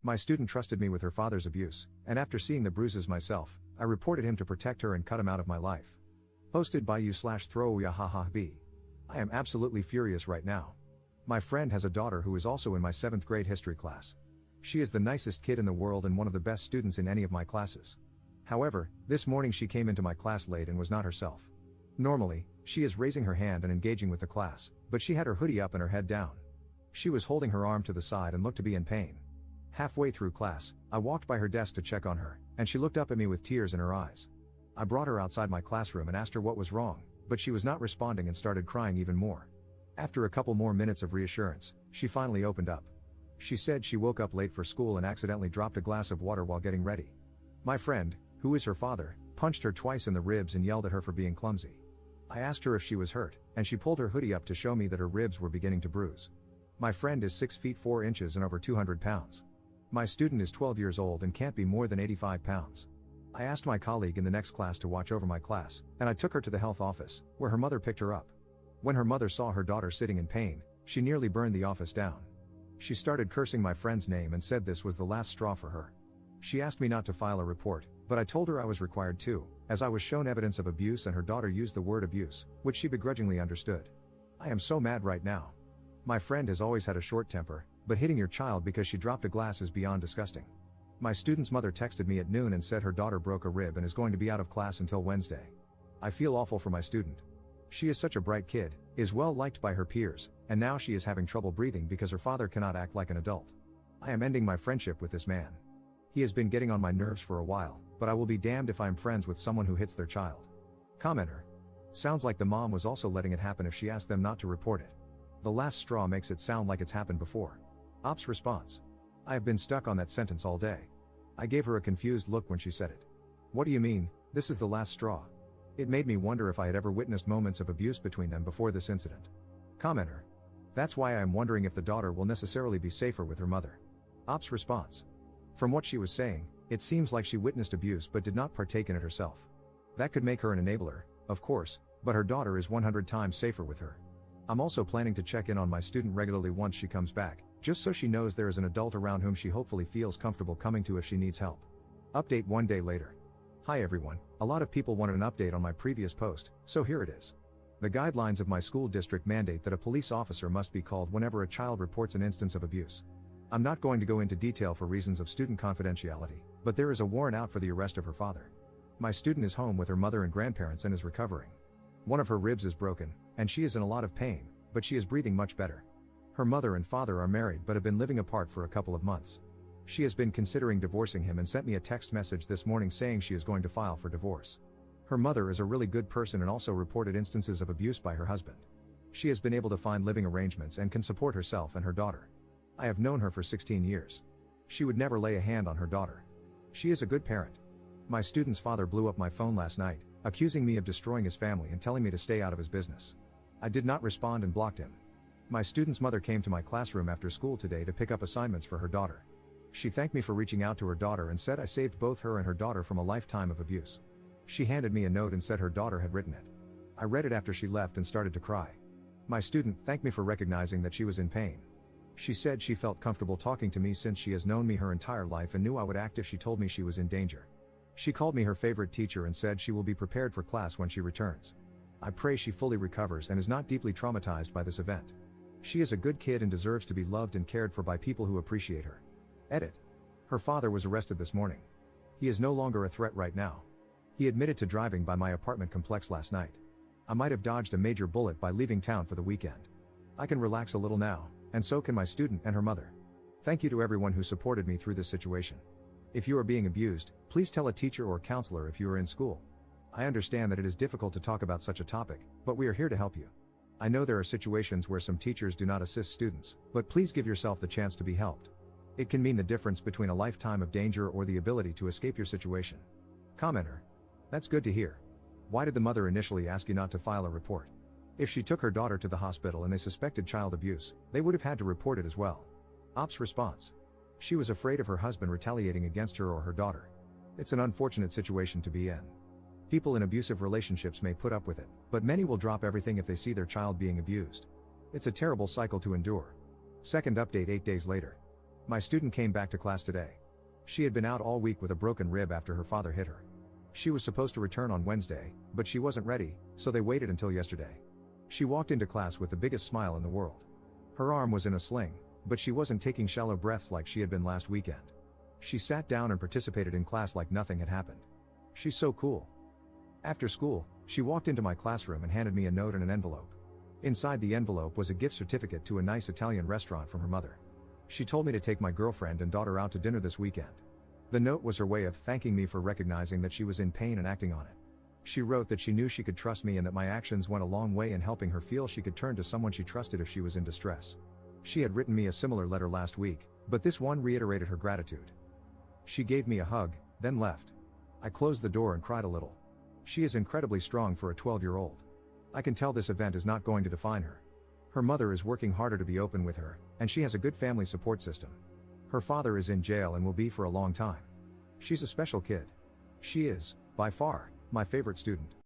My student trusted me with her father's abuse, and after seeing the bruises myself, I reported him to protect her and cut him out of my life. Posted by you/throwyahahaB. I am absolutely furious right now. My friend has a daughter who is also in my 7th grade history class. She is the nicest kid in the world and one of the best students in any of my classes. However, this morning she came into my class late and was not herself. Normally, she is raising her hand and engaging with the class, but she had her hoodie up and her head down. She was holding her arm to the side and looked to be in pain. Halfway through class, I walked by her desk to check on her, and she looked up at me with tears in her eyes. I brought her outside my classroom and asked her what was wrong, but she was not responding and started crying even more. After a couple more minutes of reassurance, she finally opened up. She said she woke up late for school and accidentally dropped a glass of water while getting ready. My friend, who is her father, punched her twice in the ribs and yelled at her for being clumsy. I asked her if she was hurt, and she pulled her hoodie up to show me that her ribs were beginning to bruise. My friend is 6 feet 4 inches and over 200 pounds. My student is 12 years old and can't be more than 85 pounds. I asked my colleague in the next class to watch over my class, and I took her to the health office, where her mother picked her up. When her mother saw her daughter sitting in pain, she nearly burned the office down. She started cursing my friend's name and said this was the last straw for her. She asked me not to file a report, but I told her I was required to, as I was shown evidence of abuse and her daughter used the word abuse, which she begrudgingly understood. I am so mad right now. My friend has always had a short temper, but hitting your child because she dropped a glass is beyond disgusting. My student's mother texted me at noon and said her daughter broke a rib and is going to be out of class until Wednesday. I feel awful for my student. She is such a bright kid, is well liked by her peers, and now she is having trouble breathing because her father cannot act like an adult. I am ending my friendship with this man. He has been getting on my nerves for a while, but I will be damned if I am friends with someone who hits their child. Commenter. Sounds like the mom was also letting it happen if she asked them not to report it. The last straw makes it sound like it's happened before. Ops response. I have been stuck on that sentence all day. I gave her a confused look when she said it. What do you mean, this is the last straw? It made me wonder if I had ever witnessed moments of abuse between them before this incident. Commenter. That's why I am wondering if the daughter will necessarily be safer with her mother. Ops response. From what she was saying, it seems like she witnessed abuse but did not partake in it herself. That could make her an enabler, of course, but her daughter is 100 times safer with her. I'm also planning to check in on my student regularly once she comes back, just so she knows there is an adult around whom she hopefully feels comfortable coming to if she needs help. Update 1 day later. Hi everyone, a lot of people wanted an update on my previous post, so here it is. The guidelines of my school district mandate that a police officer must be called whenever a child reports an instance of abuse. I'm not going to go into detail for reasons of student confidentiality, but there is a warrant out for the arrest of her father. My student is home with her mother and grandparents and is recovering. One of her ribs is broken, and she is in a lot of pain, but she is breathing much better. Her mother and father are married but have been living apart for a couple of months. She has been considering divorcing him and sent me a text message this morning saying she is going to file for divorce. Her mother is a really good person and also reported instances of abuse by her husband. She has been able to find living arrangements and can support herself and her daughter. I have known her for 16 years. She would never lay a hand on her daughter. She is a good parent. My student's father blew up my phone last night, accusing me of destroying his family and telling me to stay out of his business. I did not respond and blocked him. My student's mother came to my classroom after school today to pick up assignments for her daughter. She thanked me for reaching out to her daughter and said I saved both her and her daughter from a lifetime of abuse. She handed me a note and said her daughter had written it. I read it after she left and started to cry. My student thanked me for recognizing that she was in pain. She said she felt comfortable talking to me since she has known me her entire life and knew I would act if she told me she was in danger. She called me her favorite teacher and said she will be prepared for class when she returns. I pray she fully recovers and is not deeply traumatized by this event. She is a good kid and deserves to be loved and cared for by people who appreciate her. Edit. Her father was arrested this morning. He is no longer a threat right now. He admitted to driving by my apartment complex last night. I might have dodged a major bullet by leaving town for the weekend. I can relax a little now, and so can my student and her mother. Thank you to everyone who supported me through this situation. If you are being abused, please tell a teacher or counselor if you are in school. I understand that it is difficult to talk about such a topic, but we are here to help you. I know there are situations where some teachers do not assist students, but please give yourself the chance to be helped. It can mean the difference between a lifetime of danger or the ability to escape your situation. Commenter. That's good to hear. Why did the mother initially ask you not to file a report? If she took her daughter to the hospital and they suspected child abuse, they would have had to report it as well. Ops response. She was afraid of her husband retaliating against her or her daughter. It's an unfortunate situation to be in. People in abusive relationships may put up with it, but many will drop everything if they see their child being abused. It's a terrible cycle to endure. Second update 8 days later. My student came back to class today. She had been out all week with a broken rib after her father hit her. She was supposed to return on Wednesday, but she wasn't ready, so they waited until yesterday. She walked into class with the biggest smile in the world. Her arm was in a sling, but she wasn't taking shallow breaths like she had been last weekend. She sat down and participated in class like nothing had happened. She's so cool. After school, she walked into my classroom and handed me a note and an envelope. Inside the envelope was a gift certificate to a nice Italian restaurant from her mother. She told me to take my girlfriend and daughter out to dinner this weekend. The note was her way of thanking me for recognizing that she was in pain and acting on it. She wrote that she knew she could trust me and that my actions went a long way in helping her feel she could turn to someone she trusted if she was in distress. She had written me a similar letter last week, but this one reiterated her gratitude. She gave me a hug, then left. I closed the door and cried a little. She is incredibly strong for a 12-year-old. I can tell this event is not going to define her. Her mother is working harder to be open with her, and she has a good family support system. Her father is in jail and will be for a long time. She's a special kid. She is, by far, my favorite student.